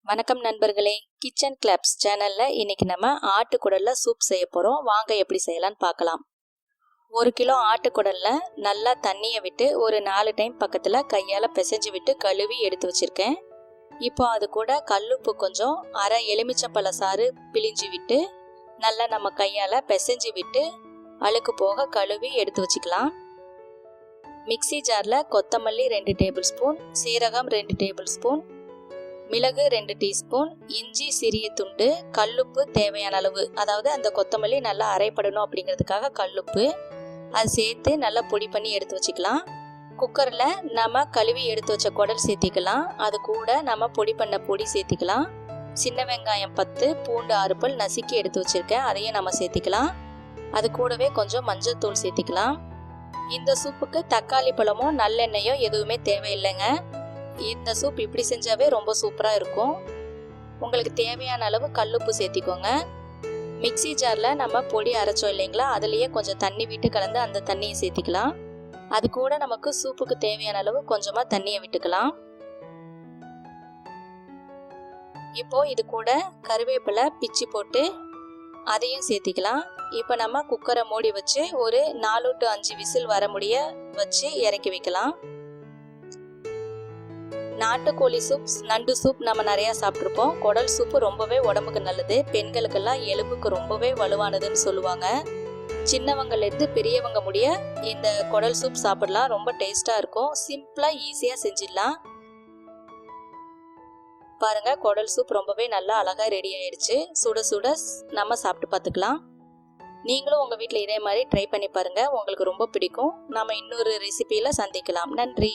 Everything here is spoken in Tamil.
வணக்கம் நண்பர்களே, கிச்சன் கிளப்ஸ் சேனல்ல இன்னைக்கு நம்ம ஆட்டுக்குடல்ல சூப் செய்ய போறோம். வாங்க எப்படி செய்யலாம்னு பார்க்கலாம். 1 கிலோ ஆட்டுக்குடல்ல நல்லா தண்ணியை விட்டு ஒரு 4 டைம் பக்கத்துல கையால பிசைஞ்சு விட்டு கழுவி எடுத்து வச்சிருக்கேன். இப்போ அது கூட கல்லுப்பு கொஞ்சம், அரை எலுமிச்சம்பழ சாறு பிழிஞ்சு விட்டு நல்லா நம்ம கையால பிசைஞ்சு விட்டு அழுக்கு போக கழுவி எடுத்து வச்சுக்கலாம். மிக்ஸி ஜார்ல கொத்தமல்லி 2 டேபிள் ஸ்பூன், சீரகம் 2 டேபிள் ஸ்பூன், மிளகு 2 டீஸ்பூன், இஞ்சி சிறிய துண்டு, கல்லுப்பு தேவையான அளவு, அதாவது அந்த கொத்தமல்லி நல்லா அரைப்படணும் அப்படிங்கிறதுக்காக கல்லுப்பு அது சேர்த்து நல்லா பொடி பண்ணி எடுத்து வச்சுக்கலாம். குக்கரில் நம்ம கழுவி எடுத்து வச்ச குடல் சேர்த்திக்கலாம். அது கூட நம்ம பொடி பண்ண பொடி சேர்த்திக்கலாம். சின்ன வெங்காயம் 10, பூண்டு 6 பல் நசுக்கி எடுத்து வச்சிருக்கேன், அதையும் நம்ம சேர்த்திக்கலாம். அது கூடவே கொஞ்சம் மஞ்சள் தூள் சேர்த்திக்கலாம். இந்த சூப்புக்கு தக்காளி பழமோ நல்லெண்ணெயோ எதுவுமே தேவையில்லைங்க. இந்த சூப் இப்படி செஞ்சாவே ரொம்ப சூப்பராக இருக்கும். உங்களுக்கு தேவையான அளவு கல்லுப்பு சேர்த்திக்கோங்க. மிக்ஸி ஜாரில் நம்ம பொடி அரைச்சோம் இல்லைங்களா, அதுலேயே கொஞ்சம் தண்ணி விட்டு கலந்து அந்த தண்ணியை சேர்த்திக்கலாம். அது கூட நமக்கு சூப்புக்கு தேவையான அளவு கொஞ்சமாக தண்ணியை விட்டுக்கலாம். இப்போ இது கூட கருவேப்பிலை பிச்சு போட்டு அதையும் சேர்த்திக்கலாம். இப்போ நம்ம குக்கரை மூடி வச்சு ஒரு 4 to 5 விசில் வர முடிய வச்சு இறக்கி வைக்கலாம். நாட்டுக்கோழி சூப், நண்டு சூப் நம்ம நிறையா சாப்பிட்ருப்போம். குடல் சூப்பு ரொம்பவே உடம்புக்கு நல்லது. பெண்களுக்கெல்லாம் எலும்புக்கு ரொம்பவே வலுவானதுன்னு சொல்லுவாங்க. சின்னவங்கலேருந்து பெரியவங்க முடிய இந்த குடல் சூப் சாப்பிடலாம். ரொம்ப டேஸ்ட்டாக இருக்கும். சிம்பிளாக ஈஸியாக செஞ்சிடலாம். பாருங்க, குடல் சூப் ரொம்பவே நல்லா அழகாக ரெடி ஆயிடுச்சு. சுட சுட நம்ம சாப்பிட்டு பார்த்துக்கலாம். நீங்களும் உங்கள் வீட்டில் இதே மாதிரி ட்ரை பண்ணி பாருங்கள், உங்களுக்கு ரொம்ப பிடிக்கும். நம்ம இன்னொரு ரெசிபியில் சந்திக்கலாம். நன்றி.